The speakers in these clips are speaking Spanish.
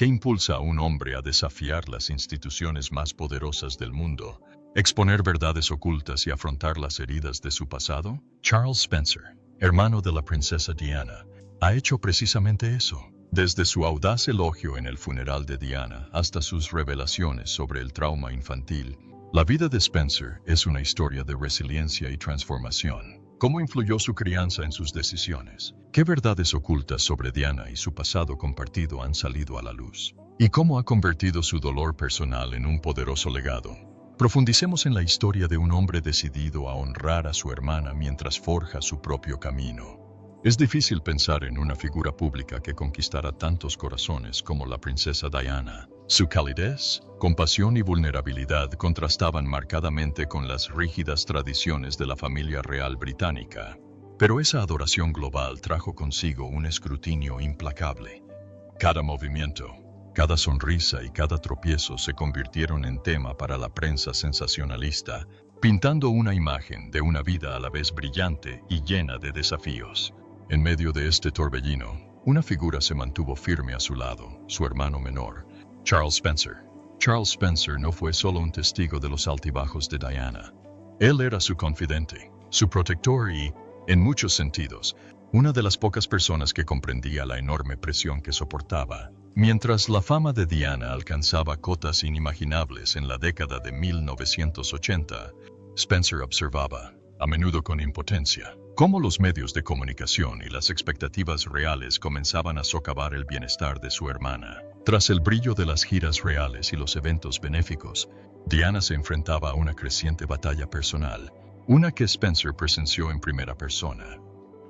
¿Qué impulsa a un hombre a desafiar las instituciones más poderosas del mundo, exponer verdades ocultas y afrontar las heridas de su pasado? Charles Spencer, hermano de la princesa Diana, ha hecho precisamente eso. Desde su audaz elogio en el funeral de Diana hasta sus revelaciones sobre el trauma infantil, la vida de Spencer es una historia de resiliencia y transformación. ¿Cómo influyó su crianza en sus decisiones? ¿Qué verdades ocultas sobre Diana y su pasado compartido han salido a la luz? ¿Y cómo ha convertido su dolor personal en un poderoso legado? Profundicemos en la historia de un hombre decidido a honrar a su hermana mientras forja su propio camino. Es difícil pensar en una figura pública que conquistara tantos corazones como la princesa Diana. Su calidez, compasión y vulnerabilidad contrastaban marcadamente con las rígidas tradiciones de la familia real británica. Pero esa adoración global trajo consigo un escrutinio implacable. Cada movimiento, cada sonrisa y cada tropiezo se convirtieron en tema para la prensa sensacionalista, pintando una imagen de una vida a la vez brillante y llena de desafíos. En medio de este torbellino, una figura se mantuvo firme a su lado, su hermano menor, Charles Spencer. Charles Spencer no fue solo un testigo de los altibajos de Diana. Él era su confidente, su protector y, en muchos sentidos, una de las pocas personas que comprendía la enorme presión que soportaba. Mientras la fama de Diana alcanzaba cotas inimaginables en la década de 1980, Spencer observaba, a menudo con impotencia, cómo los medios de comunicación y las expectativas reales comenzaban a socavar el bienestar de su hermana. Tras el brillo de las giras reales y los eventos benéficos, Diana se enfrentaba a una creciente batalla personal, una que Spencer presenció en primera persona.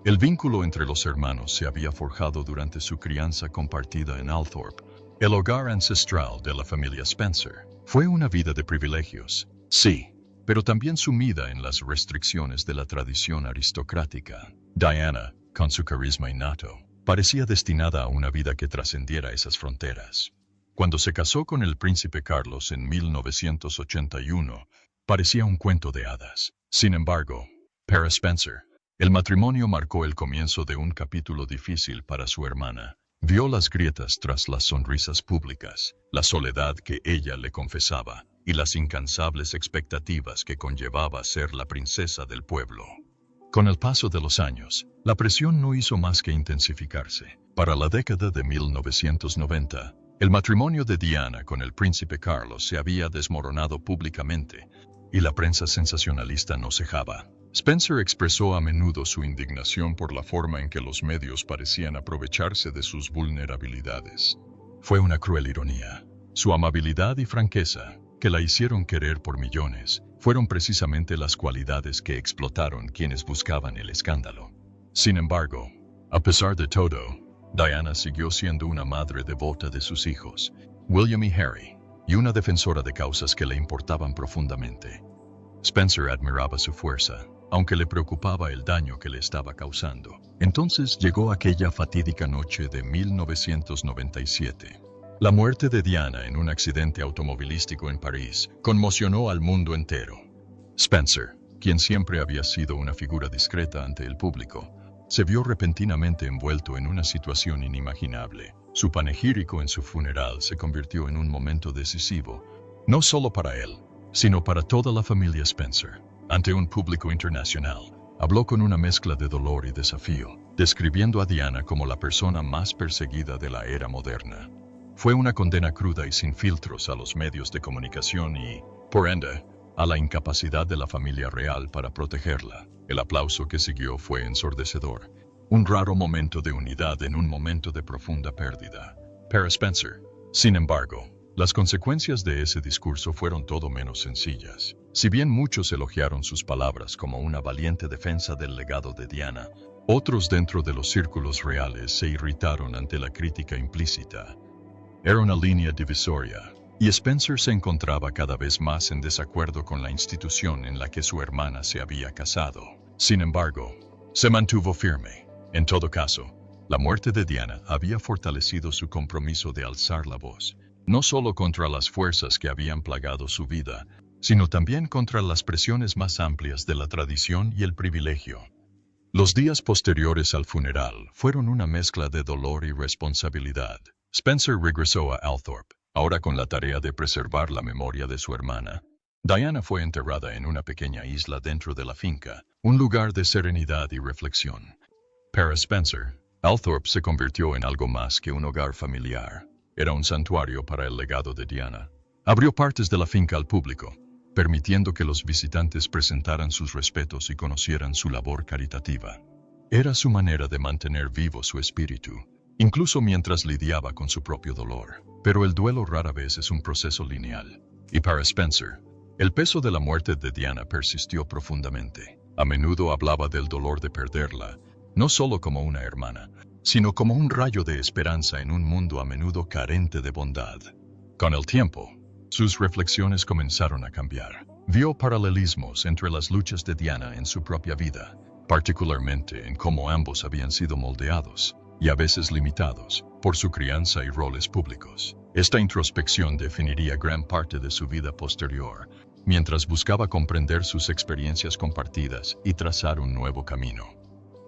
El vínculo entre los hermanos se había forjado durante su crianza compartida en Althorpe, el hogar ancestral de la familia Spencer. Fue una vida de privilegios, sí, pero también sumida en las restricciones de la tradición aristocrática. Diana, con su carisma innato, parecía destinada a una vida que trascendiera esas fronteras. Cuando se casó con el príncipe Carlos en 1981, parecía un cuento de hadas. Sin embargo, para Spencer, el matrimonio marcó el comienzo de un capítulo difícil para su hermana. Vio las grietas tras las sonrisas públicas, la soledad que ella le confesaba, y las incansables expectativas que conllevaba ser la princesa del pueblo. Con el paso de los años, la presión no hizo más que intensificarse. Para la década de 1990, el matrimonio de Diana con el príncipe Carlos se había desmoronado públicamente, y la prensa sensacionalista no cejaba. Spencer expresó a menudo su indignación por la forma en que los medios parecían aprovecharse de sus vulnerabilidades. Fue una cruel ironía. Su amabilidad y franqueza, que la hicieron querer por millones, fueron precisamente las cualidades que explotaron quienes buscaban el escándalo. Sin embargo, a pesar de todo, Diana siguió siendo una madre devota de sus hijos, William y Harry, y una defensora de causas que le importaban profundamente. Spencer admiraba su fuerza, aunque le preocupaba el daño que le estaba causando. Entonces llegó aquella fatídica noche de 1997. La muerte de Diana en un accidente automovilístico en París conmocionó al mundo entero. Spencer, quien siempre había sido una figura discreta ante el público, se vio repentinamente envuelto en una situación inimaginable. Su panegírico en su funeral se convirtió en un momento decisivo, no solo para él, sino para toda la familia Spencer. Ante un público internacional, habló con una mezcla de dolor y desafío, describiendo a Diana como la persona más perseguida de la era moderna. Fue una condena cruda y sin filtros a los medios de comunicación y, por ende, a la incapacidad de la familia real para protegerla. El aplauso que siguió fue ensordecedor, un raro momento de unidad en un momento de profunda pérdida. Para Spencer, sin embargo, las consecuencias de ese discurso fueron todo menos sencillas. Si bien muchos elogiaron sus palabras como una valiente defensa del legado de Diana, otros dentro de los círculos reales se irritaron ante la crítica implícita. Era una línea divisoria, y Spencer se encontraba cada vez más en desacuerdo con la institución en la que su hermana se había casado. Sin embargo, se mantuvo firme. En todo caso, la muerte de Diana había fortalecido su compromiso de alzar la voz, no solo contra las fuerzas que habían plagado su vida, sino también contra las presiones más amplias de la tradición y el privilegio. Los días posteriores al funeral fueron una mezcla de dolor y responsabilidad. Spencer regresó a Althorpe, ahora con la tarea de preservar la memoria de su hermana. Diana fue enterrada en una pequeña isla dentro de la finca, un lugar de serenidad y reflexión. Para Spencer, Althorpe se convirtió en algo más que un hogar familiar. Era un santuario para el legado de Diana. Abrió partes de la finca al público, permitiendo que los visitantes presentaran sus respetos y conocieran su labor caritativa. Era su manera de mantener vivo su espíritu, incluso mientras lidiaba con su propio dolor. Pero el duelo rara vez es un proceso lineal. Y para Spencer, el peso de la muerte de Diana persistió profundamente. A menudo hablaba del dolor de perderla, no solo como una hermana, sino como un rayo de esperanza en un mundo a menudo carente de bondad. Con el tiempo, sus reflexiones comenzaron a cambiar. Vio paralelismos entre las luchas de Diana en su propia vida, particularmente en cómo ambos habían sido moldeados, y a veces limitados, por su crianza y roles públicos. Esta introspección definiría gran parte de su vida posterior, mientras buscaba comprender sus experiencias compartidas y trazar un nuevo camino.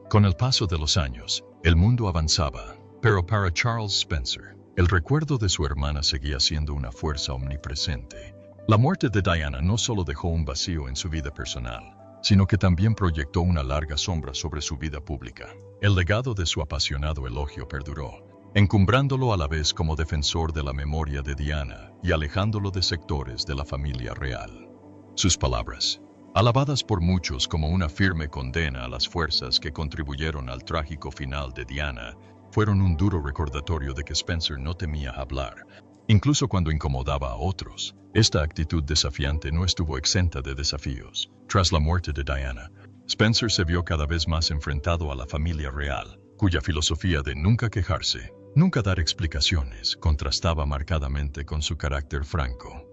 Con el paso de los años, el mundo avanzaba, pero para Charles Spencer, el recuerdo de su hermana seguía siendo una fuerza omnipresente. La muerte de Diana no solo dejó un vacío en su vida personal, sino que también proyectó una larga sombra sobre su vida pública. El legado de su apasionado elogio perduró, encumbrándolo a la vez como defensor de la memoria de Diana y alejándolo de sectores de la familia real. Sus palabras, alabadas por muchos como una firme condena a las fuerzas que contribuyeron al trágico final de Diana, fueron un duro recordatorio de que Spencer no temía hablar, incluso cuando incomodaba a otros. Esta actitud desafiante no estuvo exenta de desafíos. Tras la muerte de Diana, Spencer se vio cada vez más enfrentado a la familia real, cuya filosofía de nunca quejarse, nunca dar explicaciones, contrastaba marcadamente con su carácter franco.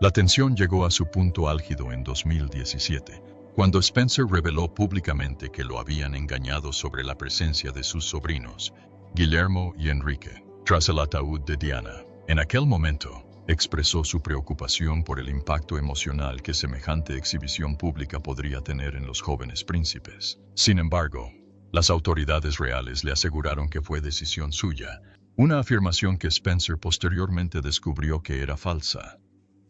La tensión llegó a su punto álgido en 2017, cuando Spencer reveló públicamente que lo habían engañado sobre la presencia de sus sobrinos, Guillermo y Enrique, tras el ataúd de Diana. En aquel momento, expresó su preocupación por el impacto emocional que semejante exhibición pública podría tener en los jóvenes príncipes. Sin embargo, las autoridades reales le aseguraron que fue decisión suya, una afirmación que Spencer posteriormente descubrió que era falsa.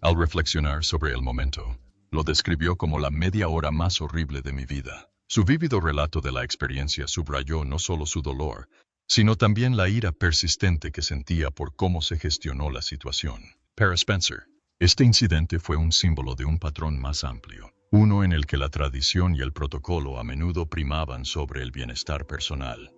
Al reflexionar sobre el momento, lo describió como la media hora más horrible de mi vida. Su vívido relato de la experiencia subrayó no solo su dolor, sino también la ira persistente que sentía por cómo se gestionó la situación. Para Spencer, este incidente fue un símbolo de un patrón más amplio, uno en el que la tradición y el protocolo a menudo primaban sobre el bienestar personal.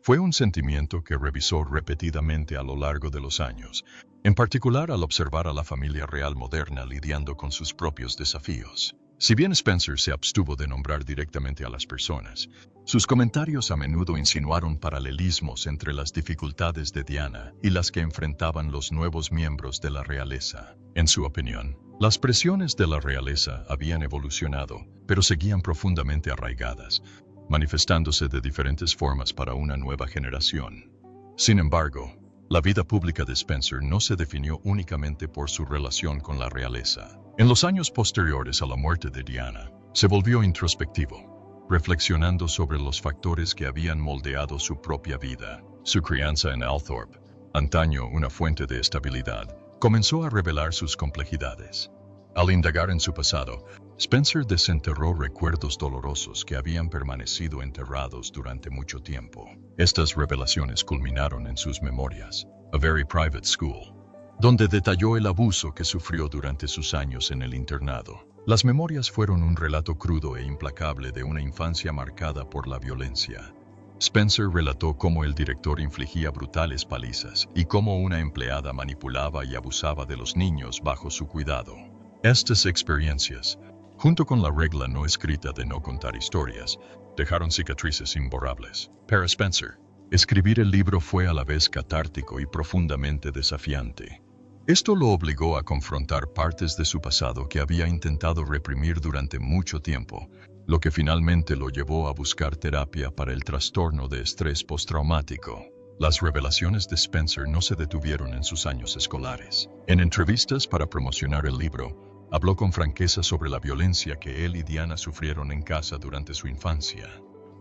Fue un sentimiento que revisó repetidamente a lo largo de los años, en particular al observar a la familia real moderna lidiando con sus propios desafíos. Si bien Spencer se abstuvo de nombrar directamente a las personas, sus comentarios a menudo insinuaron paralelismos entre las dificultades de Diana y las que enfrentaban los nuevos miembros de la realeza. En su opinión, las presiones de la realeza habían evolucionado, pero seguían profundamente arraigadas, manifestándose de diferentes formas para una nueva generación. Sin embargo, la vida pública de Spencer no se definió únicamente por su relación con la realeza. En los años posteriores a la muerte de Diana, se volvió introspectivo, reflexionando sobre los factores que habían moldeado su propia vida. Su crianza en Althorpe, antaño una fuente de estabilidad, comenzó a revelar sus complejidades. Al indagar en su pasado, Spencer desenterró recuerdos dolorosos que habían permanecido enterrados durante mucho tiempo. Estas revelaciones culminaron en sus memorias, A Very Private School, donde detalló el abuso que sufrió durante sus años en el internado. Las memorias fueron un relato crudo e implacable de una infancia marcada por la violencia. Spencer relató cómo el director infligía brutales palizas y cómo una empleada manipulaba y abusaba de los niños bajo su cuidado. Estas experiencias, junto con la regla no escrita de no contar historias, dejaron cicatrices imborrables. Para Spencer, escribir el libro fue a la vez catártico y profundamente desafiante. Esto lo obligó a confrontar partes de su pasado que había intentado reprimir durante mucho tiempo, lo que finalmente lo llevó a buscar terapia para el trastorno de estrés postraumático. Las revelaciones de Spencer no se detuvieron en sus años escolares. En entrevistas para promocionar el libro, habló con franqueza sobre la violencia que él y Diana sufrieron en casa durante su infancia.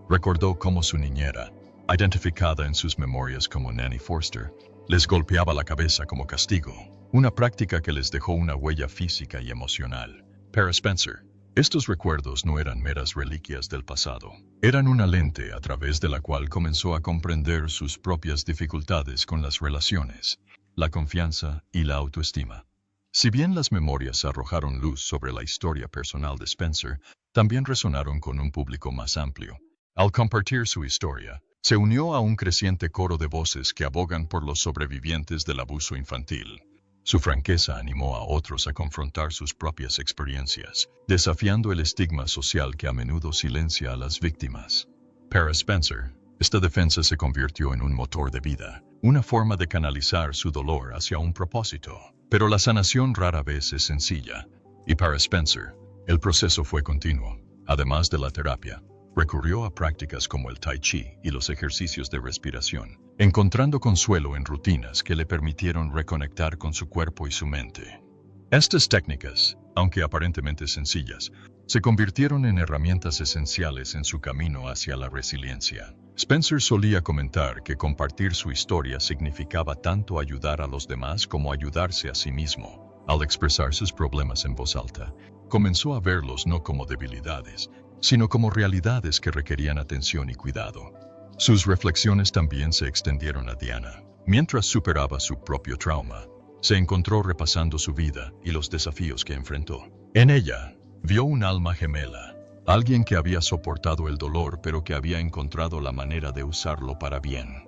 Recordó cómo su niñera, identificada en sus memorias como Nanny Forster, Les golpeaba la cabeza como castigo, una práctica que les dejó una huella física y emocional. Para Spencer, estos recuerdos no eran meras reliquias del pasado, eran una lente a través de la cual comenzó a comprender sus propias dificultades con las relaciones, la confianza y la autoestima. Si bien las memorias arrojaron luz sobre la historia personal de Spencer, también resonaron con un público más amplio. Al compartir su historia, se unió a un creciente coro de voces que abogan por los sobrevivientes del abuso infantil. Su franqueza animó a otros a confrontar sus propias experiencias, desafiando el estigma social que a menudo silencia a las víctimas. Para Spencer, esta defensa se convirtió en un motor de vida, una forma de canalizar su dolor hacia un propósito. Pero la sanación rara vez es sencilla, y para Spencer, el proceso fue continuo. Además de la terapia, recurrió a prácticas como el Tai Chi y los ejercicios de respiración, encontrando consuelo en rutinas que le permitieron reconectar con su cuerpo y su mente. Estas técnicas, aunque aparentemente sencillas, se convirtieron en herramientas esenciales en su camino hacia la resiliencia. Spencer solía comentar que compartir su historia significaba tanto ayudar a los demás como ayudarse a sí mismo. Al expresar sus problemas en voz alta, comenzó a verlos no como debilidades, sino como realidades que requerían atención y cuidado. Sus reflexiones también se extendieron a Diana. Mientras superaba su propio trauma, se encontró repasando su vida y los desafíos que enfrentó. En ella, vio un alma gemela, alguien que había soportado el dolor pero que había encontrado la manera de usarlo para bien.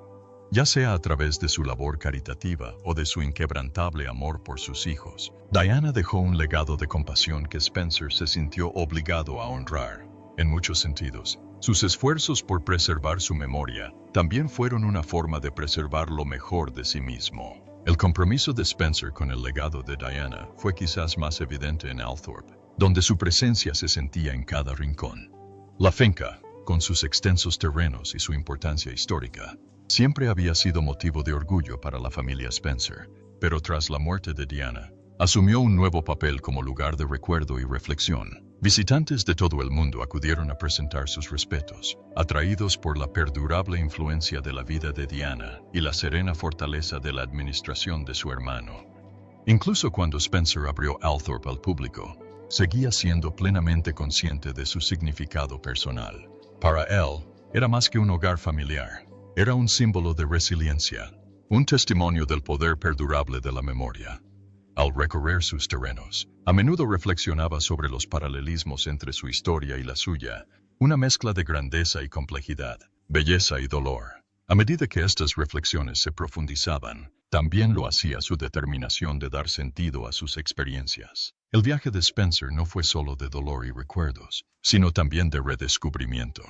Ya sea a través de su labor caritativa o de su inquebrantable amor por sus hijos, Diana dejó un legado de compasión que Spencer se sintió obligado a honrar. En muchos sentidos, sus esfuerzos por preservar su memoria también fueron una forma de preservar lo mejor de sí mismo. El compromiso de Spencer con el legado de Diana fue quizás más evidente en Althorpe, donde su presencia se sentía en cada rincón. La finca, con sus extensos terrenos y su importancia histórica, siempre había sido motivo de orgullo para la familia Spencer, pero tras la muerte de Diana, asumió un nuevo papel como lugar de recuerdo y reflexión. Visitantes de todo el mundo acudieron a presentar sus respetos, atraídos por la perdurable influencia de la vida de Diana y la serena fortaleza de la administración de su hermano. Incluso cuando Spencer abrió Althorpe al público, seguía siendo plenamente consciente de su significado personal. Para él, era más que un hogar familiar, era un símbolo de resiliencia, un testimonio del poder perdurable de la memoria. Al recorrer sus terrenos, a menudo reflexionaba sobre los paralelismos entre su historia y la suya, una mezcla de grandeza y complejidad, belleza y dolor. A medida que estas reflexiones se profundizaban, también lo hacía su determinación de dar sentido a sus experiencias. El viaje de Spencer no fue solo de dolor y recuerdos, sino también de redescubrimiento.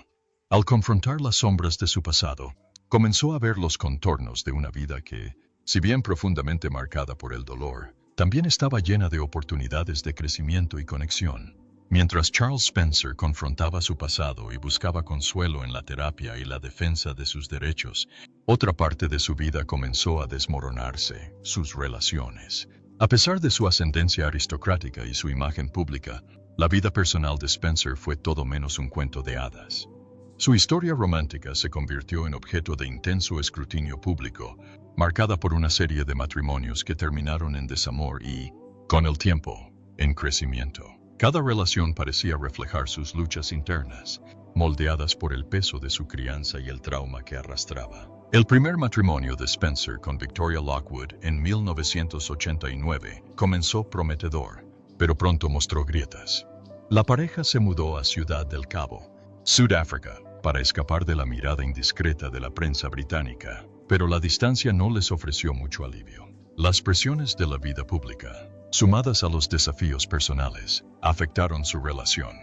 Al confrontar las sombras de su pasado, comenzó a ver los contornos de una vida que, si bien profundamente marcada por el dolor, también estaba llena de oportunidades de crecimiento y conexión. Mientras Charles Spencer confrontaba su pasado y buscaba consuelo en la terapia y la defensa de sus derechos, otra parte de su vida comenzó a desmoronarse: sus relaciones. A pesar de su ascendencia aristocrática y su imagen pública, la vida personal de Spencer fue todo menos un cuento de hadas. Su historia romántica se convirtió en objeto de intenso escrutinio público, marcada por una serie de matrimonios que terminaron en desamor y, con el tiempo, en crecimiento. Cada relación parecía reflejar sus luchas internas, moldeadas por el peso de su crianza y el trauma que arrastraba. El primer matrimonio de Spencer con Victoria Lockwood en 1989 comenzó prometedor, pero pronto mostró grietas. La pareja se mudó a Ciudad del Cabo, Sudáfrica, para escapar de la mirada indiscreta de la prensa británica, pero la distancia no les ofreció mucho alivio. Las presiones de la vida pública, sumadas a los desafíos personales, afectaron su relación.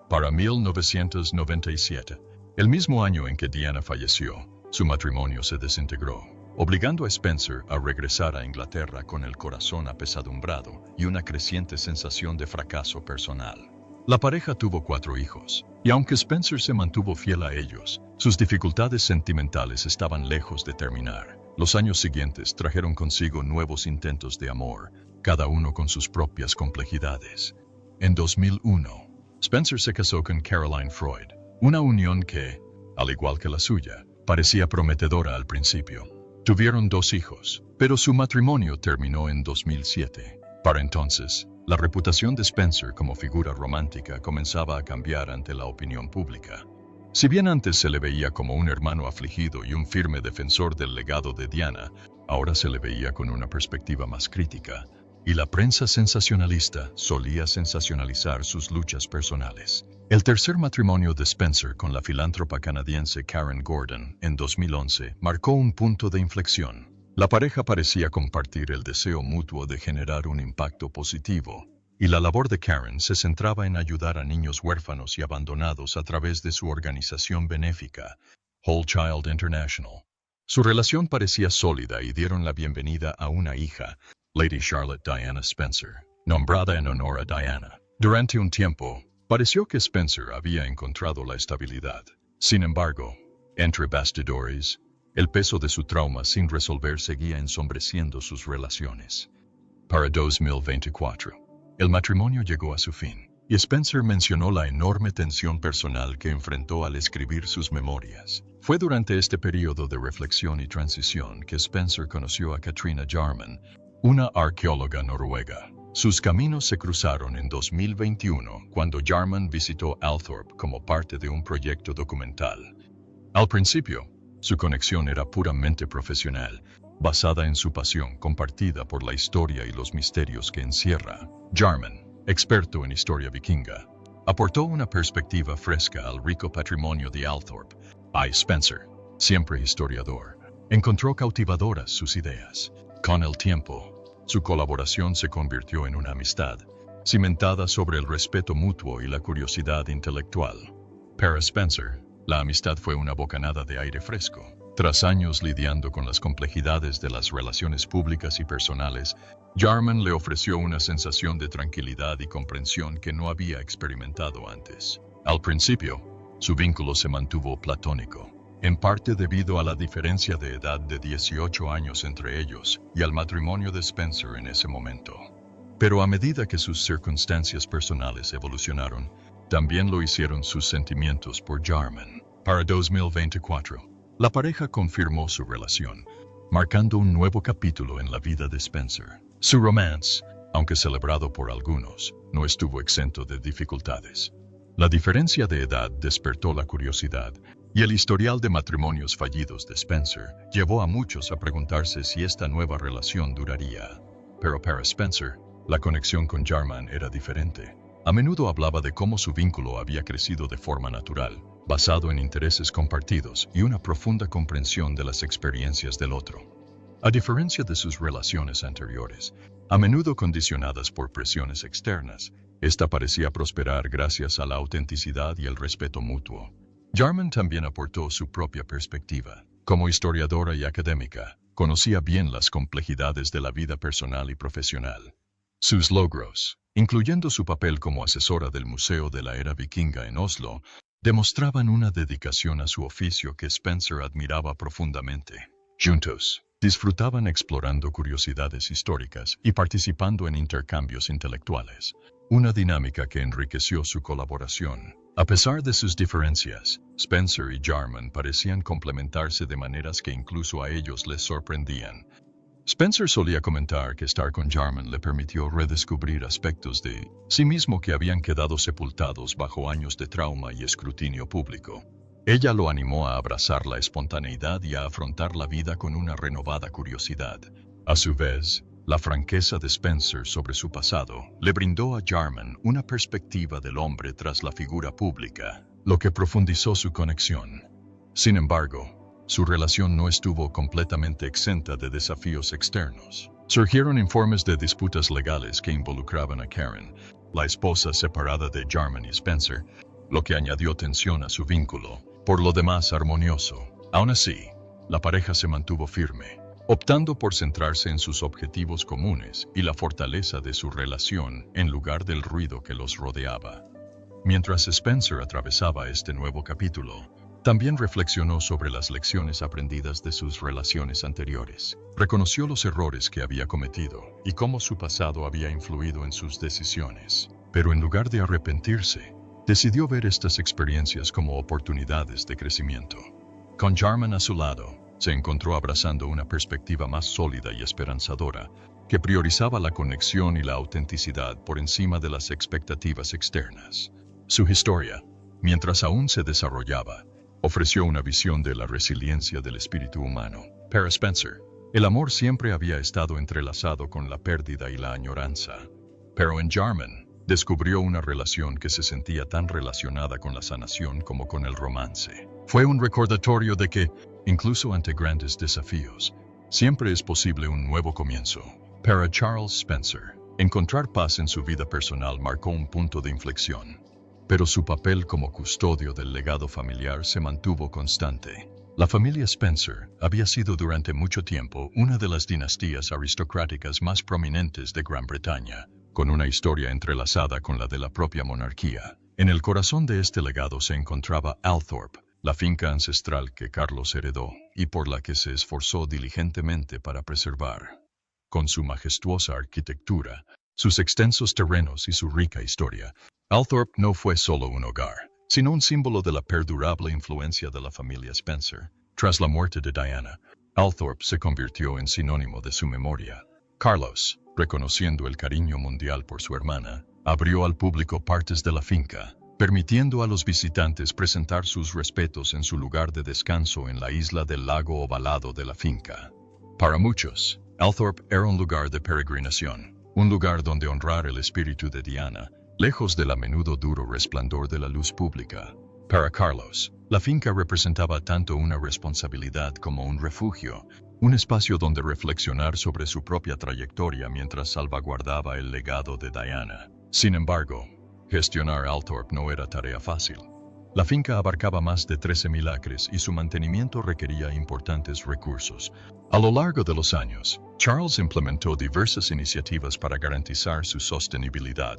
Para 1997, el mismo año en que Diana falleció, su matrimonio se desintegró, obligando a Spencer a regresar a Inglaterra con el corazón apesadumbrado y una creciente sensación de fracaso personal. La pareja tuvo 4 hijos, y aunque Spencer se mantuvo fiel a ellos, sus dificultades sentimentales estaban lejos de terminar. Los años siguientes trajeron consigo nuevos intentos de amor, cada uno con sus propias complejidades. En 2001, Spencer se casó con Caroline Freud, una unión que, al igual que la suya, parecía prometedora al principio. Tuvieron 2 hijos, pero su matrimonio terminó en 2007. Para entonces, la reputación de Spencer como figura romántica comenzaba a cambiar ante la opinión pública. Si bien antes se le veía como un hermano afligido y un firme defensor del legado de Diana, ahora se le veía con una perspectiva más crítica, y la prensa sensacionalista solía sensacionalizar sus luchas personales. El tercer matrimonio de Spencer con la filántropa canadiense Karen Gordon en 2011 marcó un punto de inflexión. La pareja parecía compartir el deseo mutuo de generar un impacto positivo, y la labor de Karen se centraba en ayudar a niños huérfanos y abandonados a través de su organización benéfica, Whole Child International. Su relación parecía sólida y dieron la bienvenida a una hija, Lady Charlotte Diana Spencer, nombrada en honor a Diana. Durante un tiempo, pareció que Spencer había encontrado la estabilidad. Sin embargo, entre bastidores, el peso de su trauma sin resolver seguía ensombreciendo sus relaciones. Para 2024, el matrimonio llegó a su fin, y Spencer mencionó la enorme tensión personal que enfrentó al escribir sus memorias. Fue durante este periodo de reflexión y transición que Spencer conoció a Katrina Jarman, una arqueóloga noruega. Sus caminos se cruzaron en 2021 cuando Jarman visitó Althorp como parte de un proyecto documental. Al principio, su conexión era puramente profesional, basada en su pasión compartida por la historia y los misterios que encierra. Jarman, experto en historia vikinga, aportó una perspectiva fresca al rico patrimonio de Althorp. Spencer, siempre historiador, encontró cautivadoras sus ideas. Con el tiempo, su colaboración se convirtió en una amistad, cimentada sobre el respeto mutuo y la curiosidad intelectual. Para Spencer, la amistad fue una bocanada de aire fresco. Tras años lidiando con las complejidades de las relaciones públicas y personales, Jarman le ofreció una sensación de tranquilidad y comprensión que no había experimentado antes. Al principio, su vínculo se mantuvo platónico, en parte debido a la diferencia de edad de 18 años entre ellos y al matrimonio de Spencer en ese momento. Pero a medida que sus circunstancias personales evolucionaron, también lo hicieron sus sentimientos por Jarman. Para 2024, la pareja confirmó su relación, marcando un nuevo capítulo en la vida de Spencer. Su romance, aunque celebrado por algunos, no estuvo exento de dificultades. La diferencia de edad despertó la curiosidad, y el historial de matrimonios fallidos de Spencer llevó a muchos a preguntarse si esta nueva relación duraría. Pero para Spencer, la conexión con Jarman era diferente. A menudo hablaba de cómo su vínculo había crecido de forma natural, basado en intereses compartidos y una profunda comprensión de las experiencias del otro. A diferencia de sus relaciones anteriores, a menudo condicionadas por presiones externas, esta parecía prosperar gracias a la autenticidad y el respeto mutuo. Jarman también aportó su propia perspectiva. Como historiadora y académica, conocía bien las complejidades de la vida personal y profesional. Sus logros, incluyendo su papel como asesora del Museo de la Era Vikinga en Oslo, demostraban una dedicación a su oficio que Spencer admiraba profundamente. Juntos, disfrutaban explorando curiosidades históricas y participando en intercambios intelectuales, una dinámica que enriqueció su colaboración. A pesar de sus diferencias, Spencer y Jarman parecían complementarse de maneras que incluso a ellos les sorprendían. Spencer solía comentar que estar con Jarman le permitió redescubrir aspectos de sí mismo que habían quedado sepultados bajo años de trauma y escrutinio público. Ella lo animó a abrazar la espontaneidad y a afrontar la vida con una renovada curiosidad. A su vez, la franqueza de Spencer sobre su pasado le brindó a Jarman una perspectiva del hombre tras la figura pública, lo que profundizó su conexión. Sin embargo, su relación no estuvo completamente exenta de desafíos externos. Surgieron informes de disputas legales que involucraban a Karen, la esposa separada de Jarman y Spencer, lo que añadió tensión a su vínculo, por lo demás armonioso. Aún así, la pareja se mantuvo firme, optando por centrarse en sus objetivos comunes y la fortaleza de su relación en lugar del ruido que los rodeaba. Mientras Spencer atravesaba este nuevo capítulo, también reflexionó sobre las lecciones aprendidas de sus relaciones anteriores. Reconoció los errores que había cometido y cómo su pasado había influido en sus decisiones. Pero en lugar de arrepentirse, decidió ver estas experiencias como oportunidades de crecimiento. Con Jarman a su lado, se encontró abrazando una perspectiva más sólida y esperanzadora, que priorizaba la conexión y la autenticidad por encima de las expectativas externas. Su historia, mientras aún se desarrollaba, ofreció una visión de la resiliencia del espíritu humano. Para Spencer, el amor siempre había estado entrelazado con la pérdida y la añoranza, pero en Jarman descubrió una relación que se sentía tan relacionada con la sanación como con el romance. Fue un recordatorio de que, incluso ante grandes desafíos, siempre es posible un nuevo comienzo. Para Charles Spencer, encontrar paz en su vida personal marcó un punto de inflexión, pero su papel como custodio del legado familiar se mantuvo constante. La familia Spencer había sido durante mucho tiempo una de las dinastías aristocráticas más prominentes de Gran Bretaña, con una historia entrelazada con la de la propia monarquía. En el corazón de este legado se encontraba Althorp, la finca ancestral que Carlos heredó y por la que se esforzó diligentemente para preservar. Con su majestuosa arquitectura, sus extensos terrenos y su rica historia, Althorp no fue solo un hogar, sino un símbolo de la perdurable influencia de la familia Spencer. Tras la muerte de Diana, Althorp se convirtió en sinónimo de su memoria. Carlos, reconociendo el cariño mundial por su hermana, abrió al público partes de la finca, permitiendo a los visitantes presentar sus respetos en su lugar de descanso en la isla del lago ovalado de la finca. Para muchos, Althorp era un lugar de peregrinación, un lugar donde honrar el espíritu de Diana, lejos del a menudo duro resplandor de la luz pública. Para Carlos, la finca representaba tanto una responsabilidad como un refugio, un espacio donde reflexionar sobre su propia trayectoria mientras salvaguardaba el legado de Diana. Sin embargo, gestionar Althorp no era tarea fácil. La finca abarcaba más de 13.000 acres y su mantenimiento requería importantes recursos. A lo largo de los años, Charles implementó diversas iniciativas para garantizar su sostenibilidad,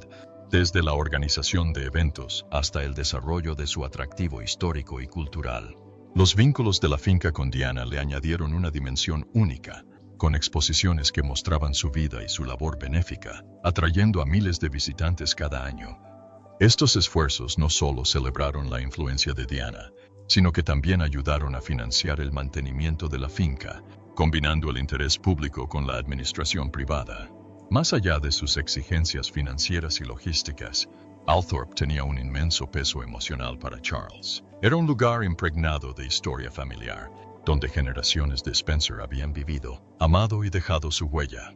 desde la organización de eventos hasta el desarrollo de su atractivo histórico y cultural. Los vínculos de la finca con Diana le añadieron una dimensión única, con exposiciones que mostraban su vida y su labor benéfica, atrayendo a miles de visitantes cada año. Estos esfuerzos no solo celebraron la influencia de Diana, sino que también ayudaron a financiar el mantenimiento de la finca, combinando el interés público con la administración privada. Más allá de sus exigencias financieras y logísticas, Althorp tenía un inmenso peso emocional para Charles. Era un lugar impregnado de historia familiar, donde generaciones de Spencer habían vivido, amado y dejado su huella.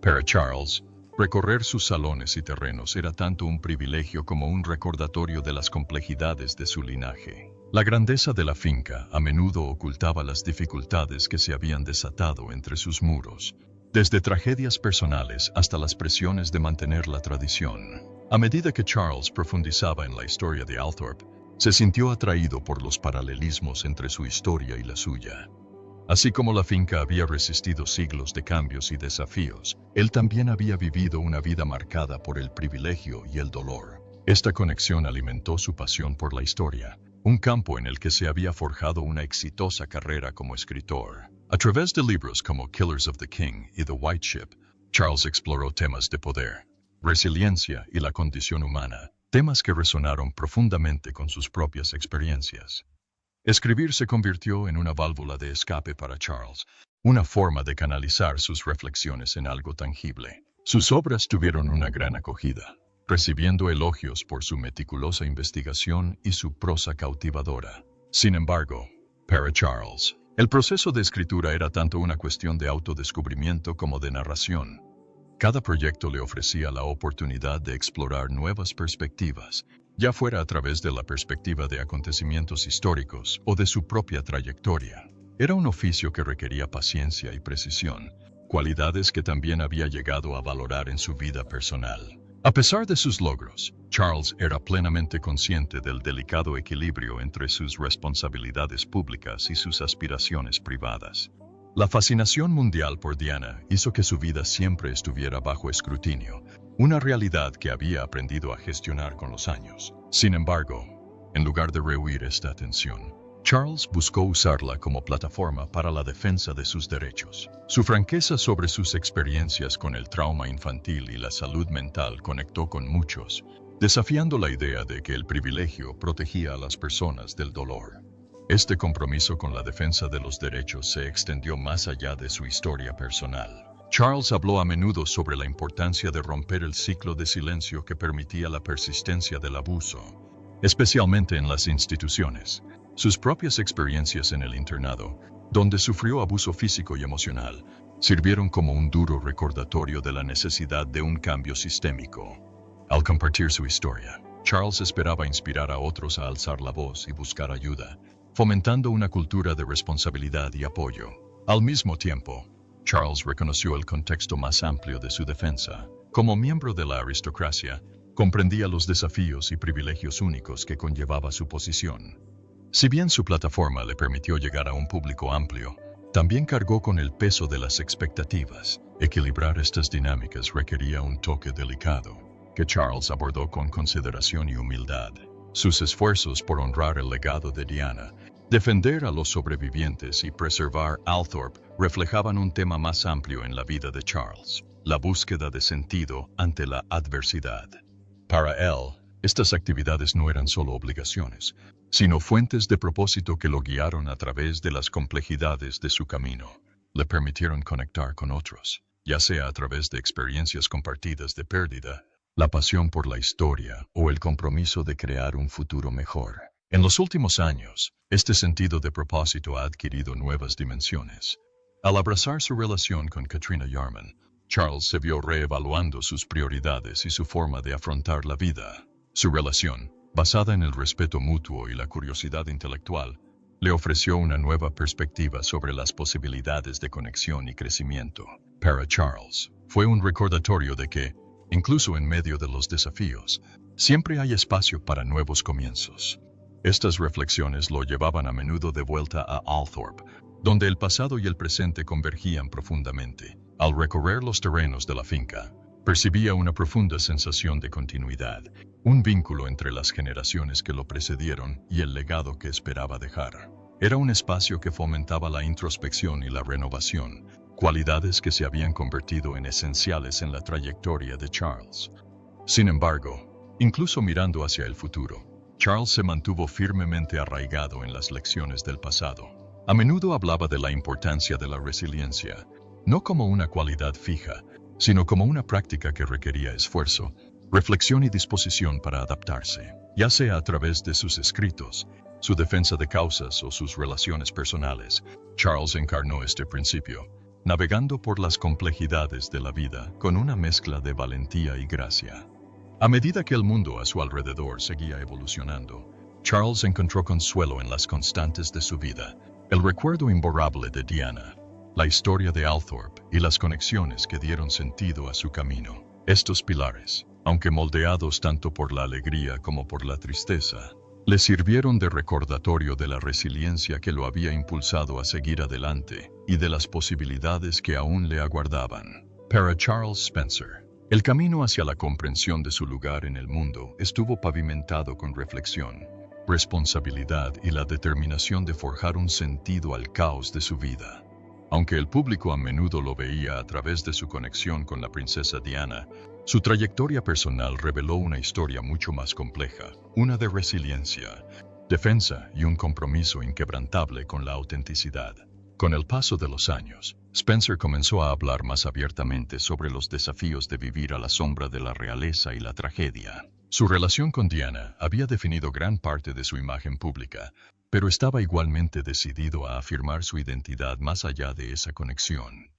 Para Charles, recorrer sus salones y terrenos era tanto un privilegio como un recordatorio de las complejidades de su linaje. La grandeza de la finca a menudo ocultaba las dificultades que se habían desatado entre sus muros, desde tragedias personales hasta las presiones de mantener la tradición. A medida que Charles profundizaba en la historia de Althorp, se sintió atraído por los paralelismos entre su historia y la suya. Así como la finca había resistido siglos de cambios y desafíos, él también había vivido una vida marcada por el privilegio y el dolor. Esta conexión alimentó su pasión por la historia, un campo en el que se había forjado una exitosa carrera como escritor. A través de libros como Killers of the King y The White Ship, Charles exploró temas de poder, resiliencia y la condición humana, temas que resonaron profundamente con sus propias experiencias. Escribir se convirtió en una válvula de escape para Charles, una forma de canalizar sus reflexiones en algo tangible. Sus obras tuvieron una gran acogida, recibiendo elogios por su meticulosa investigación y su prosa cautivadora. Sin embargo, para Charles, el proceso de escritura era tanto una cuestión de autodescubrimiento como de narración. Cada proyecto le ofrecía la oportunidad de explorar nuevas perspectivas, ya fuera a través de la perspectiva de acontecimientos históricos o de su propia trayectoria. Era un oficio que requería paciencia y precisión, cualidades que también había llegado a valorar en su vida personal. A pesar de sus logros, Charles era plenamente consciente del delicado equilibrio entre sus responsabilidades públicas y sus aspiraciones privadas. La fascinación mundial por Diana hizo que su vida siempre estuviera bajo escrutinio, una realidad que había aprendido a gestionar con los años. Sin embargo, en lugar de rehuir esta tensión, Charles buscó usarla como plataforma para la defensa de sus derechos. Su franqueza sobre sus experiencias con el trauma infantil y la salud mental conectó con muchos, desafiando la idea de que el privilegio protegía a las personas del dolor. Este compromiso con la defensa de los derechos se extendió más allá de su historia personal. Charles habló a menudo sobre la importancia de romper el ciclo de silencio que permitía la persistencia del abuso, especialmente en las instituciones. Sus propias experiencias en el internado, donde sufrió abuso físico y emocional, sirvieron como un duro recordatorio de la necesidad de un cambio sistémico. Al compartir su historia, Charles esperaba inspirar a otros a alzar la voz y buscar ayuda, fomentando una cultura de responsabilidad y apoyo. Al mismo tiempo, Charles reconoció el contexto más amplio de su defensa. Como miembro de la aristocracia, comprendía los desafíos y privilegios únicos que conllevaba su posición. Si bien su plataforma le permitió llegar a un público amplio, también cargó con el peso de las expectativas. Equilibrar estas dinámicas requería un toque delicado, que Charles abordó con consideración y humildad. Sus esfuerzos por honrar el legado de Diana, defender a los sobrevivientes y preservar Althorp reflejaban un tema más amplio en la vida de Charles: la búsqueda de sentido ante la adversidad. Para él, estas actividades no eran solo obligaciones, sino fuentes de propósito que lo guiaron a través de las complejidades de su camino. Le permitieron conectar con otros, ya sea a través de experiencias compartidas de pérdida, la pasión por la historia o el compromiso de crear un futuro mejor. En los últimos años, este sentido de propósito ha adquirido nuevas dimensiones. Al abrazar su relación con Katrina Yarman, Charles se vio reevaluando sus prioridades y su forma de afrontar la vida. Su relación, basada en el respeto mutuo y la curiosidad intelectual, le ofreció una nueva perspectiva sobre las posibilidades de conexión y crecimiento. Para Charles, fue un recordatorio de que, incluso en medio de los desafíos, siempre hay espacio para nuevos comienzos. Estas reflexiones lo llevaban a menudo de vuelta a Althorp, donde el pasado y el presente convergían profundamente. Al recorrer los terrenos de la finca, percibía una profunda sensación de continuidad, un vínculo entre las generaciones que lo precedieron y el legado que esperaba dejar. Era un espacio que fomentaba la introspección y la renovación, cualidades que se habían convertido en esenciales en la trayectoria de Charles. Sin embargo, incluso mirando hacia el futuro, Charles se mantuvo firmemente arraigado en las lecciones del pasado. A menudo hablaba de la importancia de la resiliencia, no como una cualidad fija, sino como una práctica que requería esfuerzo, reflexión y disposición para adaptarse. Ya sea a través de sus escritos, su defensa de causas o sus relaciones personales, Charles encarnó este principio, navegando por las complejidades de la vida con una mezcla de valentía y gracia. A medida que el mundo a su alrededor seguía evolucionando, Charles encontró consuelo en las constantes de su vida, el recuerdo imborrable de Diana, la historia de Althorp y las conexiones que dieron sentido a su camino. Estos pilares, aunque moldeados tanto por la alegría como por la tristeza, le sirvieron de recordatorio de la resiliencia que lo había impulsado a seguir adelante y de las posibilidades que aún le aguardaban. Para Charles Spencer, el camino hacia la comprensión de su lugar en el mundo estuvo pavimentado con reflexión, responsabilidad y la determinación de forjar un sentido al caos de su vida. Aunque el público a menudo lo veía a través de su conexión con la princesa Diana, su trayectoria personal reveló una historia mucho más compleja, una de resiliencia, defensa y un compromiso inquebrantable con la autenticidad. Con el paso de los años, Spencer comenzó a hablar más abiertamente sobre los desafíos de vivir a la sombra de la realeza y la tragedia. Su relación con Diana había definido gran parte de su imagen pública, pero estaba igualmente decidido a afirmar su identidad más allá de esa conexión.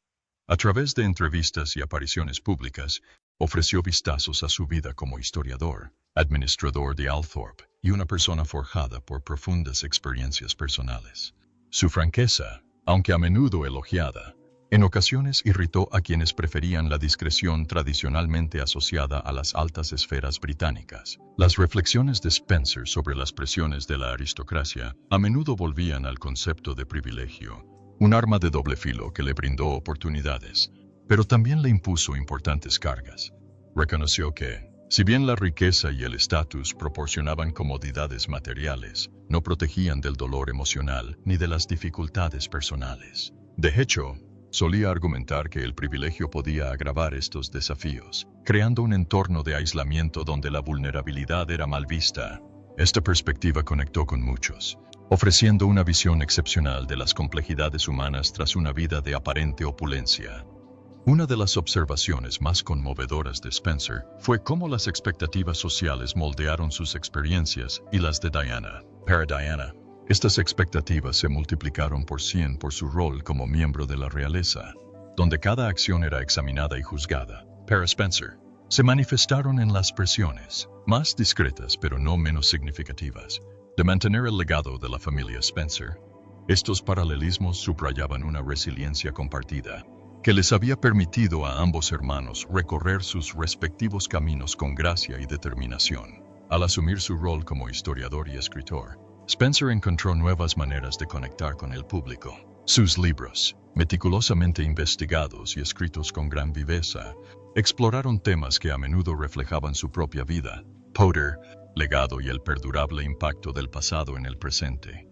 A través de entrevistas y apariciones públicas, ofreció vistazos a su vida como historiador, administrador de Althorp y una persona forjada por profundas experiencias personales. Su franqueza, aunque a menudo elogiada, en ocasiones irritó a quienes preferían la discreción tradicionalmente asociada a las altas esferas británicas. Las reflexiones de Spencer sobre las presiones de la aristocracia a menudo volvían al concepto de privilegio, un arma de doble filo que le brindó oportunidades, pero también le impuso importantes cargas. Reconoció que, si bien la riqueza y el estatus proporcionaban comodidades materiales, no protegían del dolor emocional ni de las dificultades personales. De hecho, solía argumentar que el privilegio podía agravar estos desafíos, creando un entorno de aislamiento donde la vulnerabilidad era mal vista. Esta perspectiva conectó con muchos, ofreciendo una visión excepcional de las complejidades humanas tras una vida de aparente opulencia. Una de las observaciones más conmovedoras de Spencer fue cómo las expectativas sociales moldearon sus experiencias y las de Diana. Para Diana, estas expectativas se multiplicaron por 100 por su rol como miembro de la realeza, donde cada acción era examinada y juzgada. Para Spencer, se manifestaron en las presiones, más discretas pero no menos significativas, de mantener el legado de la familia Spencer. Estos paralelismos subrayaban una resiliencia compartida, que les había permitido a ambos hermanos recorrer sus respectivos caminos con gracia y determinación. Al asumir su rol como historiador y escritor, Spencer encontró nuevas maneras de conectar con el público. Sus libros, meticulosamente investigados y escritos con gran viveza, exploraron temas que a menudo reflejaban su propia vida: poder, legado y el perdurable impacto del pasado en el presente.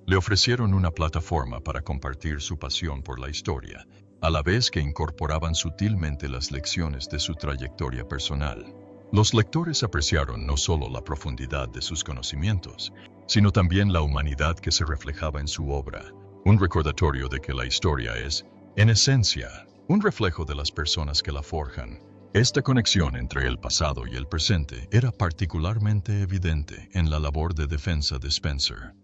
Le ofrecieron una plataforma para compartir su pasión por la historia, a la vez que incorporaban sutilmente las lecciones de su trayectoria personal. Los lectores apreciaron no solo la profundidad de sus conocimientos, sino también la humanidad que se reflejaba en su obra, un recordatorio de que la historia es, en esencia, un reflejo de las personas que la forjan. Esta conexión entre el pasado y el presente era particularmente evidente en la labor de defensa de Spencer.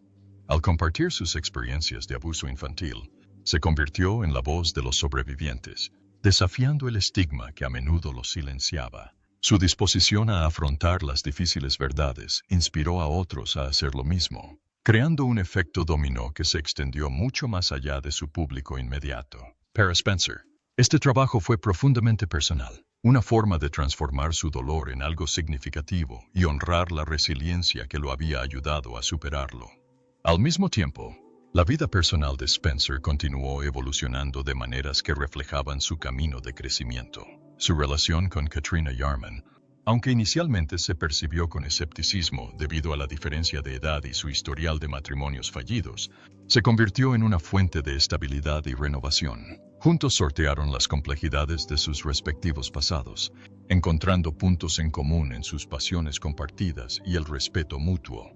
Al compartir sus experiencias de abuso infantil, se convirtió en la voz de los sobrevivientes, desafiando el estigma que a menudo los silenciaba. Su disposición a afrontar las difíciles verdades inspiró a otros a hacer lo mismo, creando un efecto dominó que se extendió mucho más allá de su público inmediato. Para Spencer, este trabajo fue profundamente personal, una forma de transformar su dolor en algo significativo y honrar la resiliencia que lo había ayudado a superarlo. Al mismo tiempo, la vida personal de Spencer continuó evolucionando de maneras que reflejaban su camino de crecimiento. Su relación con Katrina Yarman, aunque inicialmente se percibió con escepticismo debido a la diferencia de edad y su historial de matrimonios fallidos, se convirtió en una fuente de estabilidad y renovación. Juntos sortearon las complejidades de sus respectivos pasados, encontrando puntos en común en sus pasiones compartidas y el respeto mutuo.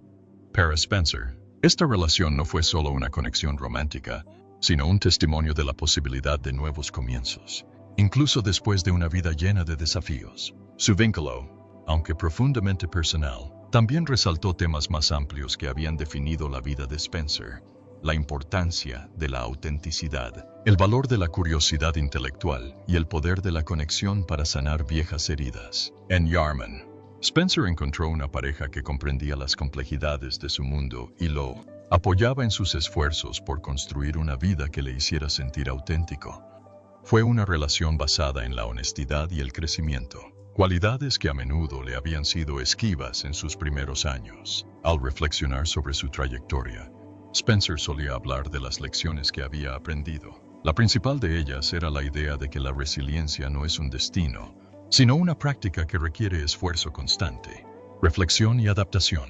Para Spencer, esta relación no fue solo una conexión romántica, sino un testimonio de la posibilidad de nuevos comienzos, incluso después de una vida llena de desafíos. Su vínculo, aunque profundamente personal, también resaltó temas más amplios que habían definido la vida de Spencer: la importancia de la autenticidad, el valor de la curiosidad intelectual y el poder de la conexión para sanar viejas heridas. En Yarman, Spencer encontró una pareja que comprendía las complejidades de su mundo y lo apoyaba en sus esfuerzos por construir una vida que le hiciera sentir auténtico. Fue una relación basada en la honestidad y el crecimiento, cualidades que a menudo le habían sido esquivas en sus primeros años. Al reflexionar sobre su trayectoria, Spencer solía hablar de las lecciones que había aprendido. La principal de ellas era la idea de que la resiliencia no es un destino, sino una práctica que requiere esfuerzo constante, reflexión y adaptación.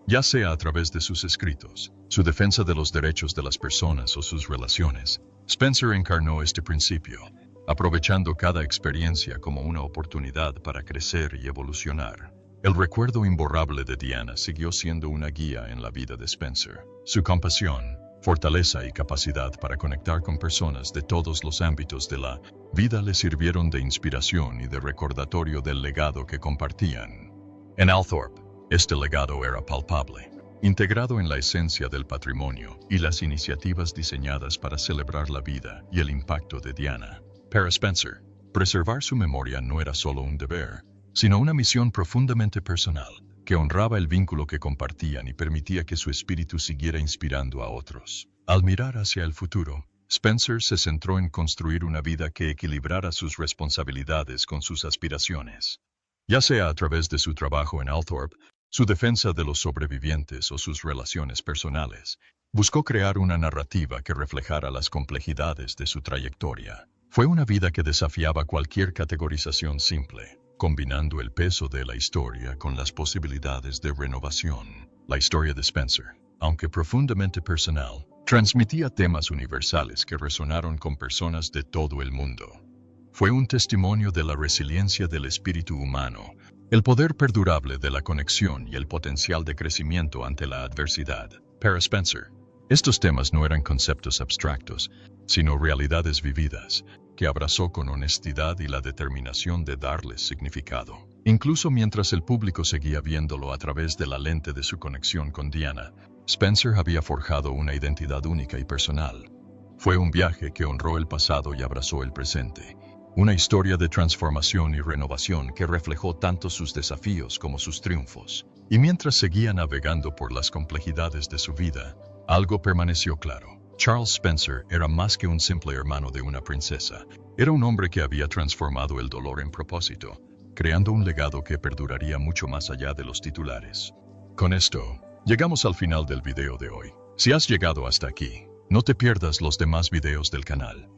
Ya sea a través de sus escritos, su defensa de los derechos de las personas o sus relaciones, Spencer encarnó este principio, aprovechando cada experiencia como una oportunidad para crecer y evolucionar. El recuerdo imborrable de Diana siguió siendo una guía en la vida de Spencer. Su compasión, fortaleza y capacidad para conectar con personas de todos los ámbitos de la vida le sirvieron de inspiración y de recordatorio del legado que compartían. En Althorpe, este legado era palpable, integrado en la esencia del patrimonio y las iniciativas diseñadas para celebrar la vida y el impacto de Diana. Para Spencer, preservar su memoria no era solo un deber, sino una misión profundamente personal, que honraba el vínculo que compartían y permitía que su espíritu siguiera inspirando a otros. Al mirar hacia el futuro, Spencer se centró en construir una vida que equilibrara sus responsabilidades con sus aspiraciones. Ya sea a través de su trabajo en Althorpe, su defensa de los sobrevivientes o sus relaciones personales, buscó crear una narrativa que reflejara las complejidades de su trayectoria. Fue una vida que desafiaba cualquier categorización simple, combinando el peso de la historia con las posibilidades de renovación. La historia de Spencer, aunque profundamente personal, transmitía temas universales que resonaron con personas de todo el mundo. Fue un testimonio de la resiliencia del espíritu humano, el poder perdurable de la conexión y el potencial de crecimiento ante la adversidad. para Spencer. Estos temas no eran conceptos abstractos, sino realidades vividas, que abrazó con honestidad y la determinación de darles significado. Incluso mientras el público seguía viéndolo a través de la lente de su conexión con Diana, Spencer había forjado una identidad única y personal. Fue un viaje que honró el pasado y abrazó el presente. Una historia de transformación y renovación que reflejó tanto sus desafíos como sus triunfos. Y mientras seguía navegando por las complejidades de su vida, algo permaneció claro. Charles Spencer era más que un simple hermano de una princesa. Era un hombre que había transformado el dolor en propósito, creando un legado que perduraría mucho más allá de los titulares. Con esto, llegamos al final del video de hoy. Si has llegado hasta aquí, no te pierdas los demás videos del canal.